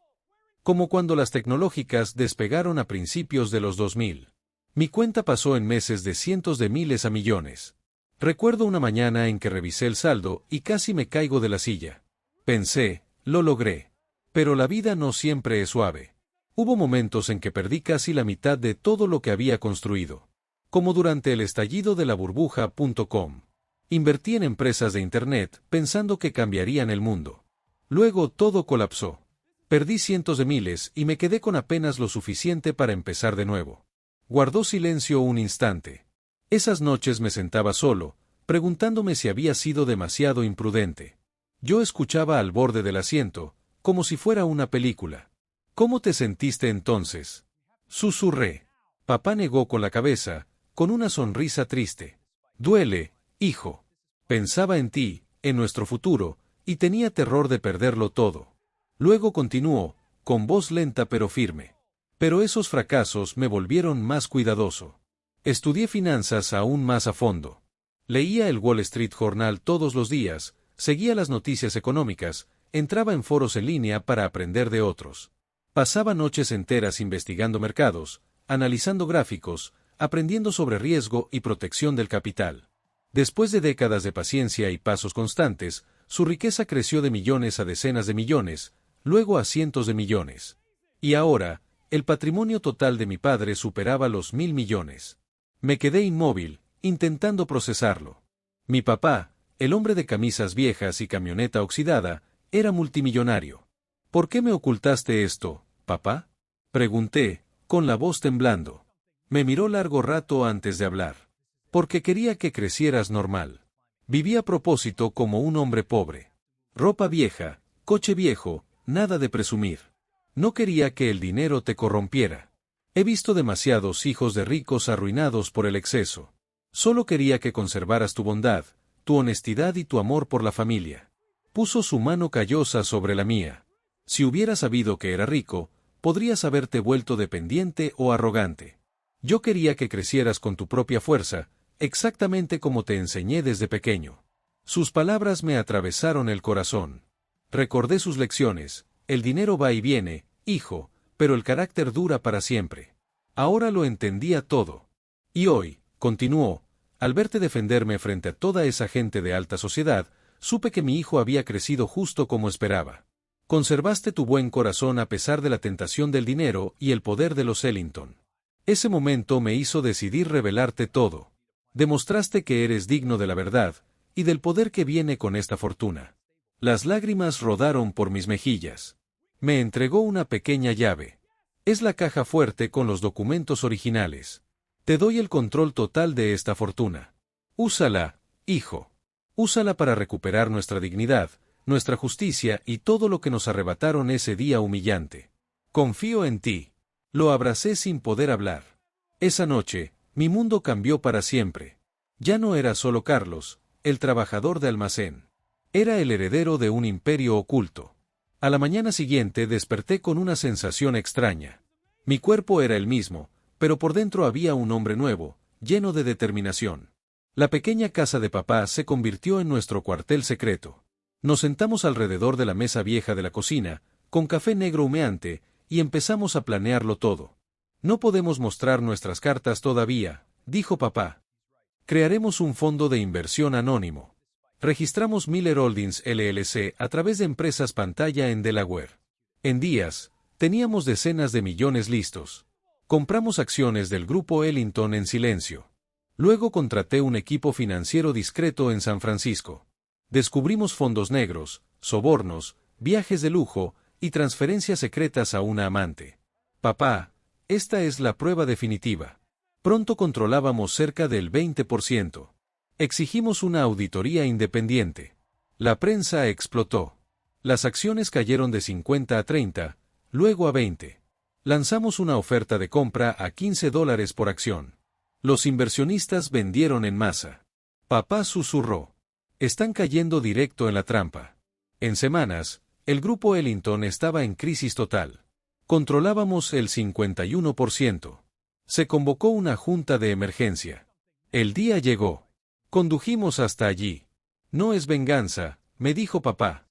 «Como cuando las tecnológicas despegaron a principios de los 2000. Mi cuenta pasó en meses de cientos de miles a millones. Recuerdo una mañana en que revisé el saldo y casi me caigo de la silla. Pensé, lo logré. Pero la vida no siempre es suave. Hubo momentos en que perdí casi la mitad de todo lo que había construido. Como durante el estallido de la burbuja.com. Invertí en empresas de Internet pensando que cambiarían el mundo. Luego todo colapsó. Perdí cientos de miles y me quedé con apenas lo suficiente para empezar de nuevo». Guardó silencio un instante. Esas noches me sentaba solo, preguntándome si había sido demasiado imprudente. Yo escuchaba al borde del asiento, como si fuera una película. ¿Cómo te sentiste entonces? Susurré. Papá negó con la cabeza, con una sonrisa triste. Duele, hijo. Pensaba en ti, en nuestro futuro, y tenía terror de perderlo todo. Luego continuó, con voz lenta pero firme. Pero esos fracasos me volvieron más cuidadoso. Estudié finanzas aún más a fondo. Leía el Wall Street Journal todos los días, seguía las noticias económicas, entraba en foros en línea para aprender de otros. Pasaba noches enteras investigando mercados, analizando gráficos, aprendiendo sobre riesgo y protección del capital. Después de décadas de paciencia y pasos constantes, su riqueza creció de millones a decenas de millones, luego a cientos de millones. Y ahora, el patrimonio total de mi padre superaba los 1.000 millones. Me quedé inmóvil, intentando procesarlo. Mi papá, el hombre de camisas viejas y camioneta oxidada, era multimillonario. ¿Por qué me ocultaste esto, papá? Pregunté, con la voz temblando. Me miró largo rato antes de hablar. Porque quería que crecieras normal. Viví a propósito como un hombre pobre. Ropa vieja, coche viejo, nada de presumir. No quería que el dinero te corrompiera. He visto demasiados hijos de ricos arruinados por el exceso. Solo quería que conservaras tu bondad, tu honestidad y tu amor por la familia. Puso su mano callosa sobre la mía. Si hubieras sabido que era rico, podrías haberte vuelto dependiente o arrogante. Yo quería que crecieras con tu propia fuerza, exactamente como te enseñé desde pequeño. Sus palabras me atravesaron el corazón. Recordé sus lecciones: el dinero va y viene, hijo, pero el carácter dura para siempre. Ahora lo entendía todo. Y hoy, continuó, al verte defenderme frente a toda esa gente de alta sociedad, supe que mi hijo había crecido justo como esperaba. Conservaste tu buen corazón a pesar de la tentación del dinero y el poder de los Ellington. Ese momento me hizo decidir revelarte todo. Demostraste que eres digno de la verdad, y del poder que viene con esta fortuna. Las lágrimas rodaron por mis mejillas. Me entregó una pequeña llave. Es la caja fuerte con los documentos originales. Te doy el control total de esta fortuna. Úsala, hijo. Úsala para recuperar nuestra dignidad, nuestra justicia y todo lo que nos arrebataron ese día humillante. Confío en ti. Lo abracé sin poder hablar. Esa noche, mi mundo cambió para siempre. Ya no era solo Carlos, el trabajador de almacén. Era el heredero de un imperio oculto. A la mañana siguiente desperté con una sensación extraña. Mi cuerpo era el mismo, pero por dentro había un hombre nuevo, lleno de determinación. La pequeña casa de papá se convirtió en nuestro cuartel secreto. Nos sentamos alrededor de la mesa vieja de la cocina, con café negro humeante, y empezamos a planearlo todo. No podemos mostrar nuestras cartas todavía, dijo papá. Crearemos un fondo de inversión anónimo. Registramos Miller Holdings LLC a través de empresas pantalla en Delaware. En días, teníamos decenas de millones listos. Compramos acciones del grupo Ellington en silencio. Luego contraté un equipo financiero discreto en San Francisco. Descubrimos fondos negros, sobornos, viajes de lujo y transferencias secretas a una amante. Papá, esta es la prueba definitiva. Pronto controlábamos cerca del 20%. Exigimos una auditoría independiente. La prensa explotó. Las acciones cayeron de 50 a 30, luego a 20. Lanzamos una oferta de compra a $15 por acción. Los inversionistas vendieron en masa. Papá susurró. Están cayendo directo en la trampa. En semanas, el grupo Ellington estaba en crisis total. Controlábamos el 51%. Se convocó una junta de emergencia. El día llegó. Condujimos hasta allí. No es venganza, me dijo papá.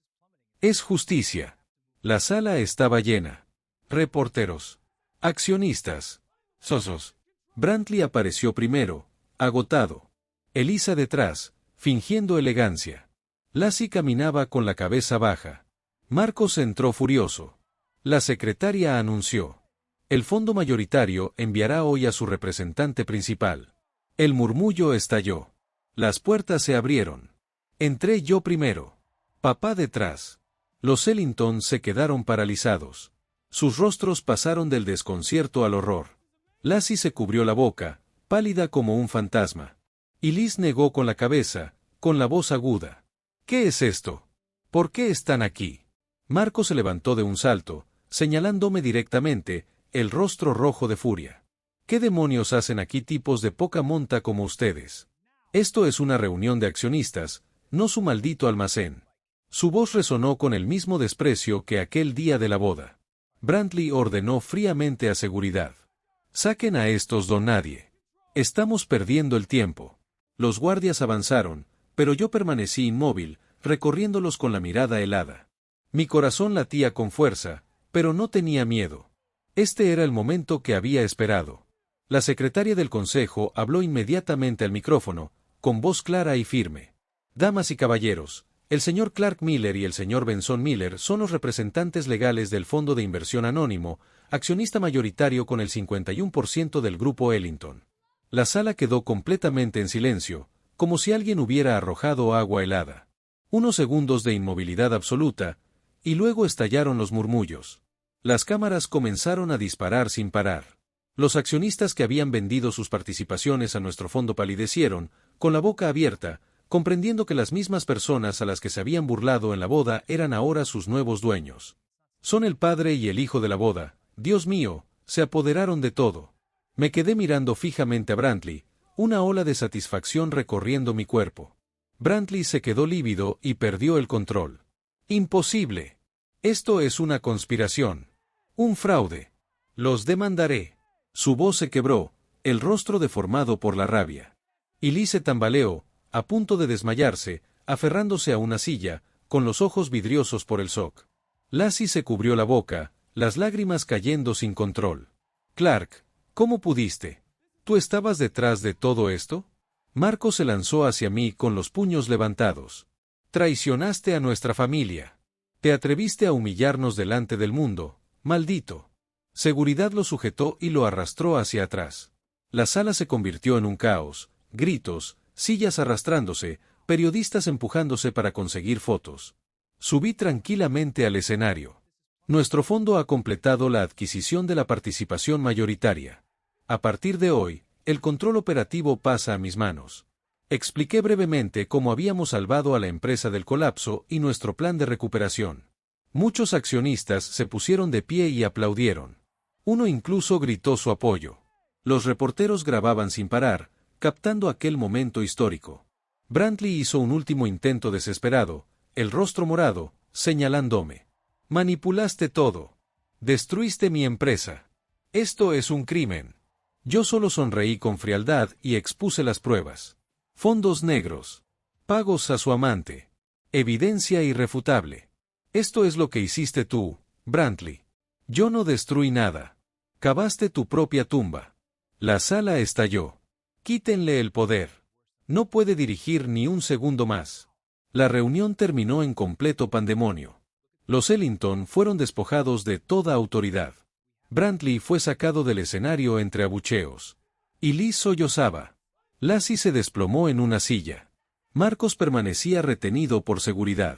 Es justicia. La sala estaba llena. Reporteros. Accionistas. Sosos. Brantley apareció primero, agotado. Elisa detrás, fingiendo elegancia. Lassie caminaba con la cabeza baja. Marcos entró furioso. La secretaria anunció. El fondo mayoritario enviará hoy a su representante principal. El murmullo estalló. Las puertas se abrieron. Entré yo primero. Papá detrás. Los Ellington se quedaron paralizados. Sus rostros pasaron del desconcierto al horror. Lassie se cubrió la boca, pálida como un fantasma. Y Liz negó con la cabeza, con la voz aguda. ¿Qué es esto? ¿Por qué están aquí? Marco se levantó de un salto, señalándome directamente, el rostro rojo de furia. ¿Qué demonios hacen aquí tipos de poca monta como ustedes? Esto es una reunión de accionistas, no su maldito almacén. Su voz resonó con el mismo desprecio que aquel día de la boda. Brantley ordenó fríamente a seguridad. Saquen a estos don nadie. Estamos perdiendo el tiempo. Los guardias avanzaron, pero yo permanecí inmóvil, recorriéndolos con la mirada helada. Mi corazón latía con fuerza, pero no tenía miedo. Este era el momento que había esperado. La secretaria del consejo habló inmediatamente al micrófono, con voz clara y firme. Damas y caballeros, el señor Clark Miller y el señor Benson Miller son los representantes legales del Fondo de Inversión Anónimo, accionista mayoritario con el 51% del grupo Ellington. La sala quedó completamente en silencio, como si alguien hubiera arrojado agua helada. Unos segundos de inmovilidad absoluta, y luego estallaron los murmullos. Las cámaras comenzaron a disparar sin parar. Los accionistas que habían vendido sus participaciones a nuestro fondo palidecieron, con la boca abierta, comprendiendo que las mismas personas a las que se habían burlado en la boda eran ahora sus nuevos dueños. Son el padre y el hijo de la boda, Dios mío, se apoderaron de todo. Me quedé mirando fijamente a Brantley, una ola de satisfacción recorriendo mi cuerpo. Brantley se quedó lívido y perdió el control. ¡Imposible! Esto es una conspiración. Un fraude. Los demandaré. Su voz se quebró, el rostro deformado por la rabia. Y Lee se tambaleó, a punto de desmayarse, aferrándose a una silla, con los ojos vidriosos por el shock. Lassie se cubrió la boca, las lágrimas cayendo sin control. Clark, ¿cómo pudiste? ¿Tú estabas detrás de todo esto? Marco se lanzó hacia mí con los puños levantados. Traicionaste a nuestra familia. Te atreviste a humillarnos delante del mundo, maldito. Seguridad lo sujetó y lo arrastró hacia atrás. La sala se convirtió en un caos, gritos, sillas arrastrándose, periodistas empujándose para conseguir fotos. Subí tranquilamente al escenario. Nuestro fondo ha completado la adquisición de la participación mayoritaria. A partir de hoy, el control operativo pasa a mis manos. Expliqué brevemente cómo habíamos salvado a la empresa del colapso y nuestro plan de recuperación. Muchos accionistas se pusieron de pie y aplaudieron. Uno incluso gritó su apoyo. Los reporteros grababan sin parar, captando aquel momento histórico. Brantley hizo un último intento desesperado, el rostro morado, señalándome. Manipulaste todo. Destruiste mi empresa. Esto es un crimen. Yo solo sonreí con frialdad y expuse las pruebas. Fondos negros. Pagos a su amante. Evidencia irrefutable. Esto es lo que hiciste tú, Brantley. Yo no destruí nada. Cavaste tu propia tumba. La sala estalló. Quítenle el poder. No puede dirigir ni un segundo más. La reunión terminó en completo pandemonio. Los Ellington fueron despojados de toda autoridad. Brantley fue sacado del escenario entre abucheos. Y Lee sollozaba. Lassie se desplomó en una silla. Marcos permanecía retenido por seguridad.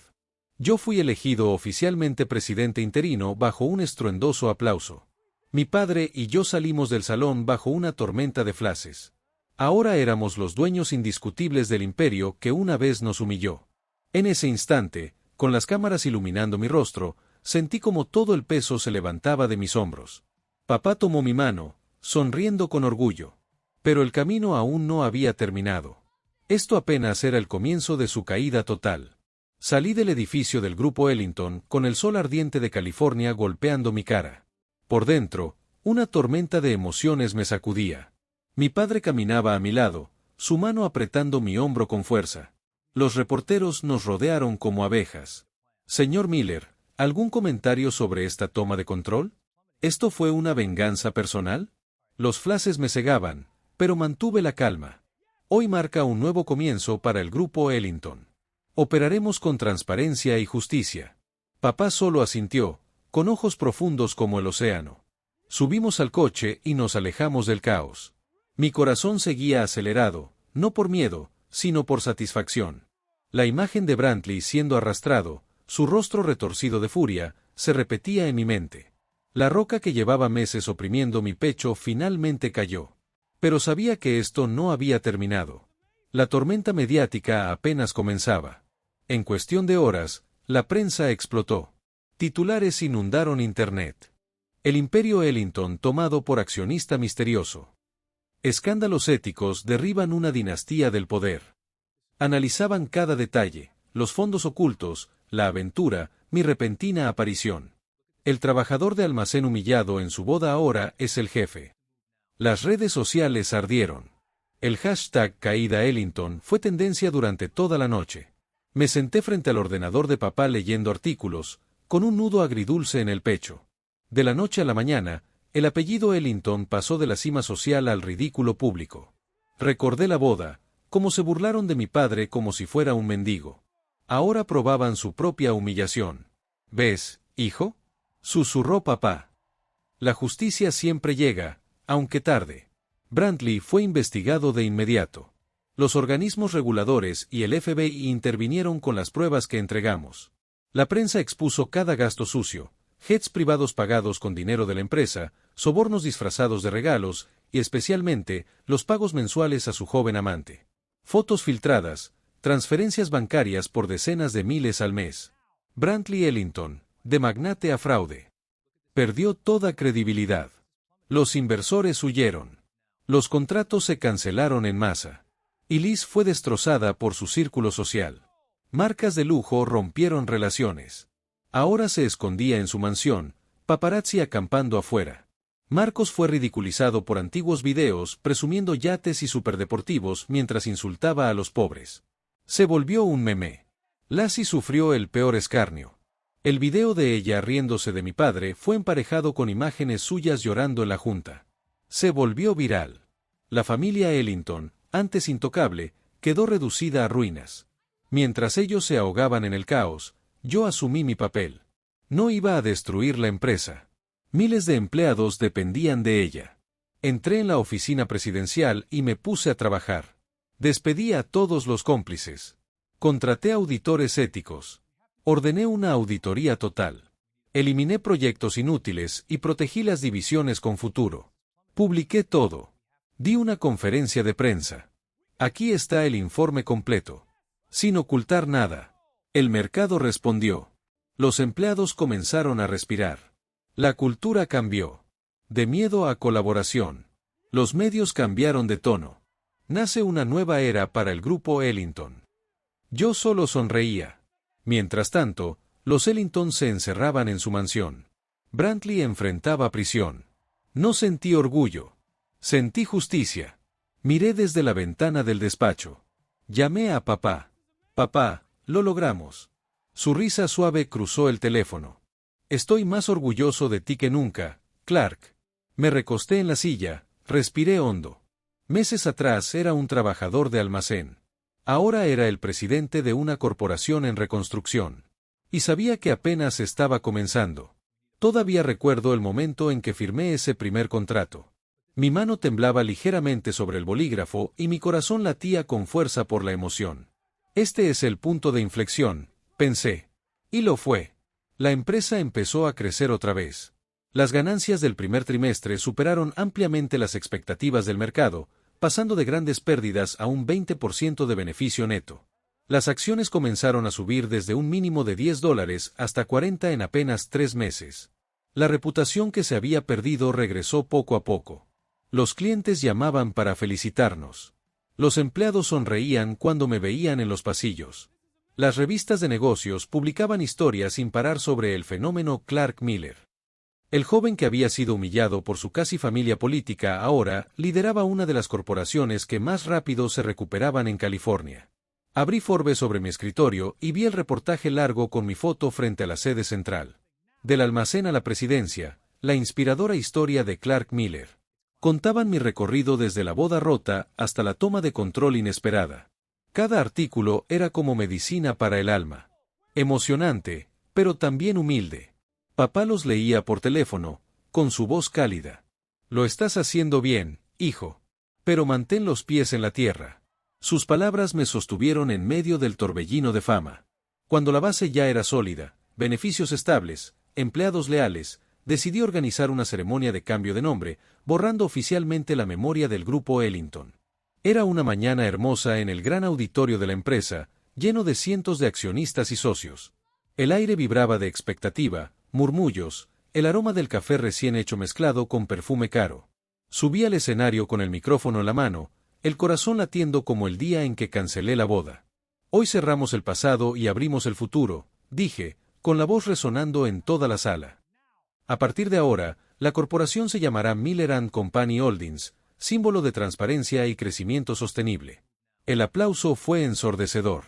Yo fui elegido oficialmente presidente interino bajo un estruendoso aplauso. Mi padre y yo salimos del salón bajo una tormenta de flashes. Ahora éramos los dueños indiscutibles del imperio que una vez nos humilló. En ese instante, con las cámaras iluminando mi rostro, sentí como todo el peso se levantaba de mis hombros. Papá tomó mi mano, sonriendo con orgullo. Pero el camino aún no había terminado. Esto apenas era el comienzo de su caída total. Salí del edificio del grupo Ellington con el sol ardiente de California golpeando mi cara. Por dentro, una tormenta de emociones me sacudía. Mi padre caminaba a mi lado, su mano apretando mi hombro con fuerza. Los reporteros nos rodearon como abejas. Señor Miller, ¿algún comentario sobre esta toma de control? ¿Esto fue una venganza personal? Los flashes me cegaban, pero mantuve la calma. Hoy marca un nuevo comienzo para el grupo Ellington. Operaremos con transparencia y justicia. Papá solo asintió, con ojos profundos como el océano. Subimos al coche y nos alejamos del caos. Mi corazón seguía acelerado, no por miedo, sino por satisfacción. La imagen de Brantley siendo arrastrado, su rostro retorcido de furia, se repetía en mi mente. La roca que llevaba meses oprimiendo mi pecho finalmente cayó. Pero sabía que esto no había terminado. La tormenta mediática apenas comenzaba. En cuestión de horas, la prensa explotó. Titulares inundaron Internet. El imperio Ellington tomado por accionista misterioso. Escándalos éticos derriban una dinastía del poder. Analizaban cada detalle, los fondos ocultos, la aventura, mi repentina aparición. El trabajador de almacén humillado en su boda ahora es el jefe. Las redes sociales ardieron. El hashtag Caída Ellington fue tendencia durante toda la noche. Me senté frente al ordenador de papá leyendo artículos, con un nudo agridulce en el pecho. De la noche a la mañana, el apellido Ellington pasó de la cima social al ridículo público. Recordé la boda, cómo se burlaron de mi padre como si fuera un mendigo. Ahora probaban su propia humillación. ¿Ves, hijo?, susurró papá. La justicia siempre llega, aunque tarde. Brantley fue investigado de inmediato. Los organismos reguladores y el FBI intervinieron con las pruebas que entregamos. La prensa expuso cada gasto sucio, jets privados pagados con dinero de la empresa, sobornos disfrazados de regalos, y especialmente, los pagos mensuales a su joven amante. Fotos filtradas, transferencias bancarias por decenas de miles al mes. Brantley Ellington, de magnate a fraude. Perdió toda credibilidad. Los inversores huyeron. Los contratos se cancelaron en masa. Y Liz fue destrozada por su círculo social. Marcas de lujo rompieron relaciones. Ahora se escondía en su mansión, paparazzi acampando afuera. Marcos fue ridiculizado por antiguos videos presumiendo yates y superdeportivos mientras insultaba a los pobres. Se volvió un meme. Lassie sufrió el peor escarnio. El video de ella riéndose de mi padre fue emparejado con imágenes suyas llorando en la junta. Se volvió viral. La familia Ellington, antes intocable, quedó reducida a ruinas. Mientras ellos se ahogaban en el caos, yo asumí mi papel. No iba a destruir la empresa. Miles de empleados dependían de ella. Entré en la oficina presidencial y me puse a trabajar. Despedí a todos los cómplices. Contraté auditores éticos. Ordené una auditoría total. Eliminé proyectos inútiles y protegí las divisiones con futuro. Publiqué todo. Di una conferencia de prensa. Aquí está el informe completo. Sin ocultar nada. El mercado respondió. Los empleados comenzaron a respirar. La cultura cambió. De miedo a colaboración. Los medios cambiaron de tono. Nace una nueva era para el grupo Ellington. Yo solo sonreía. Mientras tanto, los Ellington se encerraban en su mansión. Brantley enfrentaba prisión. No sentí orgullo. Sentí justicia. Miré desde la ventana del despacho. Llamé a papá. Papá, lo logramos. Su risa suave cruzó el teléfono. Estoy más orgulloso de ti que nunca, Clark. Me recosté en la silla, respiré hondo. Meses atrás era un trabajador de almacén. Ahora era el presidente de una corporación en reconstrucción. Y sabía que apenas estaba comenzando. Todavía recuerdo el momento en que firmé ese primer contrato. Mi mano temblaba ligeramente sobre el bolígrafo y mi corazón latía con fuerza por la emoción. Este es el punto de inflexión, pensé. Y lo fue. La empresa empezó a crecer otra vez. Las ganancias del primer trimestre superaron ampliamente las expectativas del mercado, pasando de grandes pérdidas a un 20% de beneficio neto. Las acciones comenzaron a subir desde un mínimo de $10 hasta 40 en apenas 3 meses. La reputación que se había perdido regresó poco a poco. Los clientes llamaban para felicitarnos. Los empleados sonreían cuando me veían en los pasillos. Las revistas de negocios publicaban historias sin parar sobre el fenómeno Clark Miller. El joven que había sido humillado por su casi familia política ahora lideraba una de las corporaciones que más rápido se recuperaban en California. Abrí Forbes sobre mi escritorio y vi el reportaje largo con mi foto frente a la sede central. Del almacén a la presidencia, la inspiradora historia de Clark Miller. Contaban mi recorrido desde la boda rota hasta la toma de control inesperada. Cada artículo era como medicina para el alma. Emocionante, pero también humilde. Papá los leía por teléfono, con su voz cálida. Lo estás haciendo bien, hijo. Pero mantén los pies en la tierra. Sus palabras me sostuvieron en medio del torbellino de fama. Cuando la base ya era sólida, beneficios estables, empleados leales, decidí organizar una ceremonia de cambio de nombre, borrando oficialmente la memoria del grupo Ellington. Era una mañana hermosa en el gran auditorio de la empresa, lleno de cientos de accionistas y socios. El aire vibraba de expectativa, murmullos, el aroma del café recién hecho mezclado con perfume caro. Subí al escenario con el micrófono en la mano, el corazón latiendo como el día en que cancelé la boda. Hoy cerramos el pasado y abrimos el futuro, dije, con la voz resonando en toda la sala. A partir de ahora, la corporación se llamará Miller & Company Holdings, símbolo de transparencia y crecimiento sostenible. El aplauso fue ensordecedor.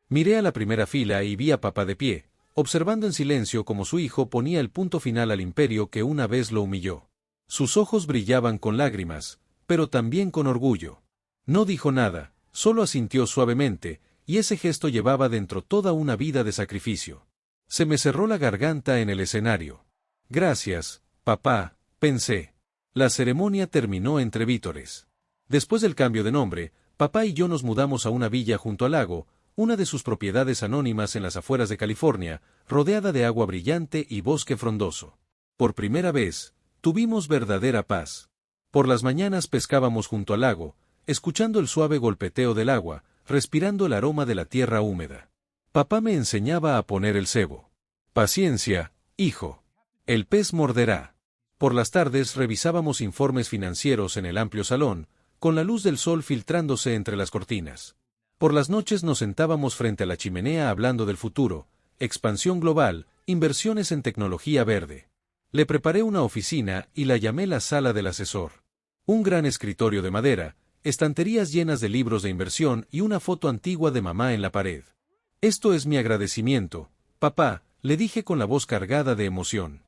Miré a la primera fila y vi a papá de pie, observando en silencio cómo su hijo ponía el punto final al imperio que una vez lo humilló. Sus ojos brillaban con lágrimas, pero también con orgullo. No dijo nada, solo asintió suavemente, y ese gesto llevaba dentro toda una vida de sacrificio. Se me cerró la garganta en el escenario. Gracias, papá, pensé. La ceremonia terminó entre vítores. Después del cambio de nombre, papá y yo nos mudamos a una villa junto al lago, una de sus propiedades anónimas en las afueras de California, rodeada de agua brillante y bosque frondoso. Por primera vez, tuvimos verdadera paz. Por las mañanas pescábamos junto al lago, escuchando el suave golpeteo del agua, respirando el aroma de la tierra húmeda. Papá me enseñaba a poner el cebo. Paciencia, hijo. El pez morderá. Por las tardes revisábamos informes financieros en el amplio salón, con la luz del sol filtrándose entre las cortinas. Por las noches nos sentábamos frente a la chimenea hablando del futuro, expansión global, inversiones en tecnología verde. Le preparé una oficina y la llamé la sala del asesor. Un gran escritorio de madera, estanterías llenas de libros de inversión y una foto antigua de mamá en la pared. Esto es mi agradecimiento, papá, le dije con la voz cargada de emoción.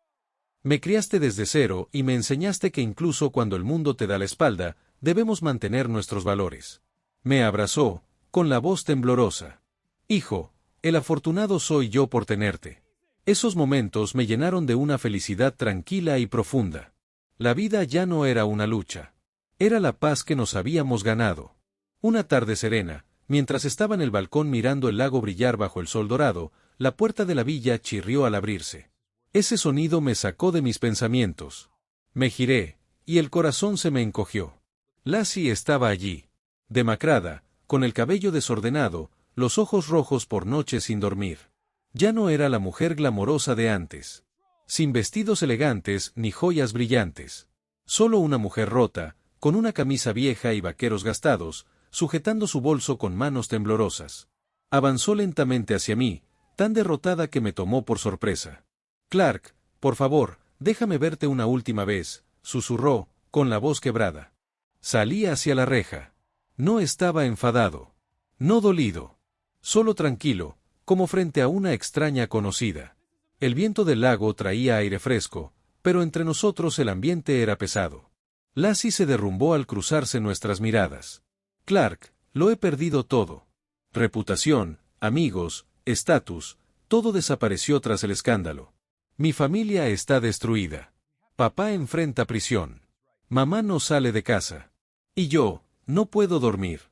Me criaste desde cero y me enseñaste que incluso cuando el mundo te da la espalda, debemos mantener nuestros valores. Me abrazó, con la voz temblorosa. Hijo, el afortunado soy yo por tenerte. Esos momentos me llenaron de una felicidad tranquila y profunda. La vida ya no era una lucha. Era la paz que nos habíamos ganado. Una tarde serena, mientras estaba en el balcón mirando el lago brillar bajo el sol dorado, la puerta de la villa chirrió al abrirse. Ese sonido me sacó de mis pensamientos. Me giré, y el corazón se me encogió. Lassie estaba allí, demacrada, con el cabello desordenado, los ojos rojos por noches sin dormir. Ya no era la mujer glamorosa de antes. Sin vestidos elegantes ni joyas brillantes. Solo una mujer rota, con una camisa vieja y vaqueros gastados, sujetando su bolso con manos temblorosas. Avanzó lentamente hacia mí, tan derrotada que me tomó por sorpresa. Clark, por favor, déjame verte una última vez, susurró, con la voz quebrada. Salí hacia la reja. No estaba enfadado. No dolido. Solo tranquilo, como frente a una extraña conocida. El viento del lago traía aire fresco, pero entre nosotros el ambiente era pesado. Lassie se derrumbó al cruzarse nuestras miradas. Clark, lo he perdido todo. Reputación, amigos, estatus, todo desapareció tras el escándalo. Mi familia está destruida. Papá enfrenta prisión. Mamá no sale de casa. Y yo, no puedo dormir.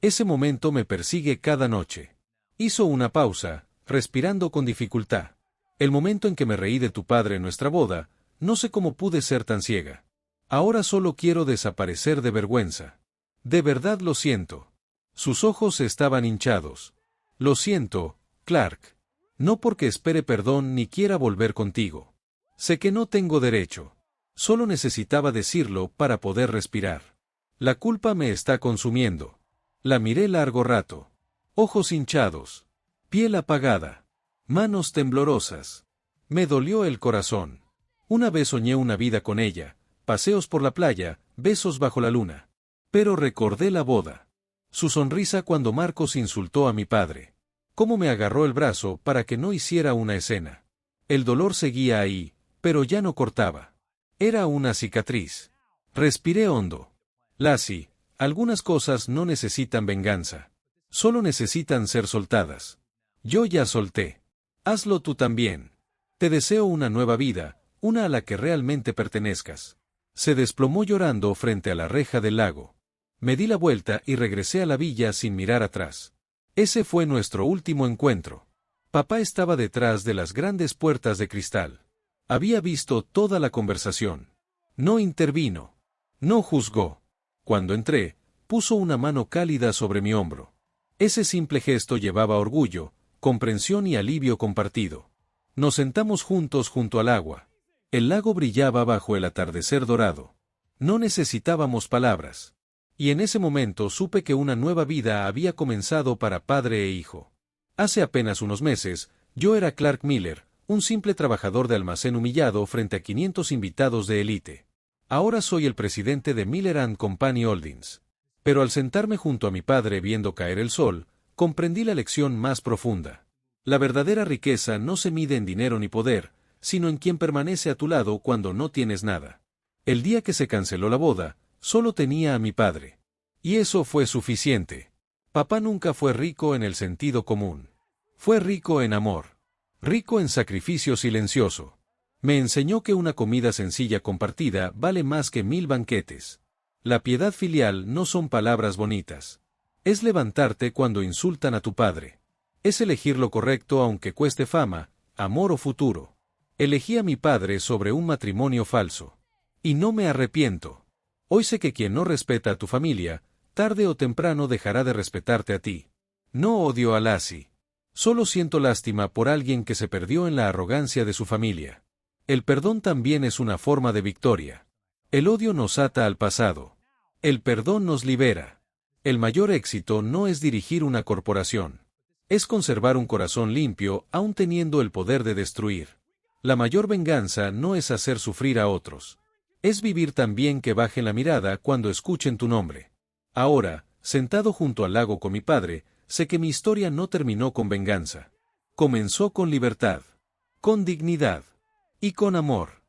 Ese momento me persigue cada noche. Hizo una pausa, respirando con dificultad. El momento en que me reí de tu padre en nuestra boda, no sé cómo pude ser tan ciega. Ahora solo quiero desaparecer de vergüenza. De verdad lo siento. Sus ojos estaban hinchados. Lo siento, Clark. No porque espere perdón ni quiera volver contigo. Sé que no tengo derecho. Solo necesitaba decirlo para poder respirar. La culpa me está consumiendo. La miré largo rato. Ojos hinchados. Piel apagada. Manos temblorosas. Me dolió el corazón. Una vez soñé una vida con ella, paseos por la playa, besos bajo la luna. Pero recordé la boda. Su sonrisa cuando Marcos insultó a mi padre. Cómo me agarró el brazo para que no hiciera una escena. El dolor seguía ahí, pero ya no cortaba. Era una cicatriz. Respiré hondo. Lassie, algunas cosas no necesitan venganza. Solo necesitan ser soltadas. Yo ya solté. Hazlo tú también. Te deseo una nueva vida, una a la que realmente pertenezcas. Se desplomó llorando frente a la reja del lago. Me di la vuelta y regresé a la villa sin mirar atrás. Ese fue nuestro último encuentro. Papá estaba detrás de las grandes puertas de cristal. Había visto toda la conversación. No intervino. No juzgó. Cuando entré, puso una mano cálida sobre mi hombro. Ese simple gesto llevaba orgullo, comprensión y alivio compartido. Nos sentamos juntos junto al agua. El lago brillaba bajo el atardecer dorado. No necesitábamos palabras. Y en ese momento supe que una nueva vida había comenzado para padre e hijo. Hace apenas unos meses, yo era Clark Miller, un simple trabajador de almacén humillado frente a 500 invitados de élite. Ahora soy el presidente de Miller & Company Holdings. Pero al sentarme junto a mi padre viendo caer el sol, comprendí la lección más profunda. La verdadera riqueza no se mide en dinero ni poder, sino en quien permanece a tu lado cuando no tienes nada. El día que se canceló la boda, solo tenía a mi padre. Y eso fue suficiente. Papá nunca fue rico en el sentido común. Fue rico en amor. Rico en sacrificio silencioso. Me enseñó que una comida sencilla compartida vale más que 1000 banquetes. La piedad filial no son palabras bonitas. Es levantarte cuando insultan a tu padre. Es elegir lo correcto aunque cueste fama, amor o futuro. Elegí a mi padre sobre un matrimonio falso. Y no me arrepiento. Hoy sé que quien no respeta a tu familia, tarde o temprano dejará de respetarte a ti. No odio a Lassie. Solo siento lástima por alguien que se perdió en la arrogancia de su familia. El perdón también es una forma de victoria. El odio nos ata al pasado. El perdón nos libera. El mayor éxito no es dirigir una corporación. Es conservar un corazón limpio aún teniendo el poder de destruir. La mayor venganza no es hacer sufrir a otros. Es vivir tan bien que bajen la mirada cuando escuchen tu nombre. Ahora, sentado junto al lago con mi padre, sé que mi historia no terminó con venganza. Comenzó con libertad, con dignidad y con amor.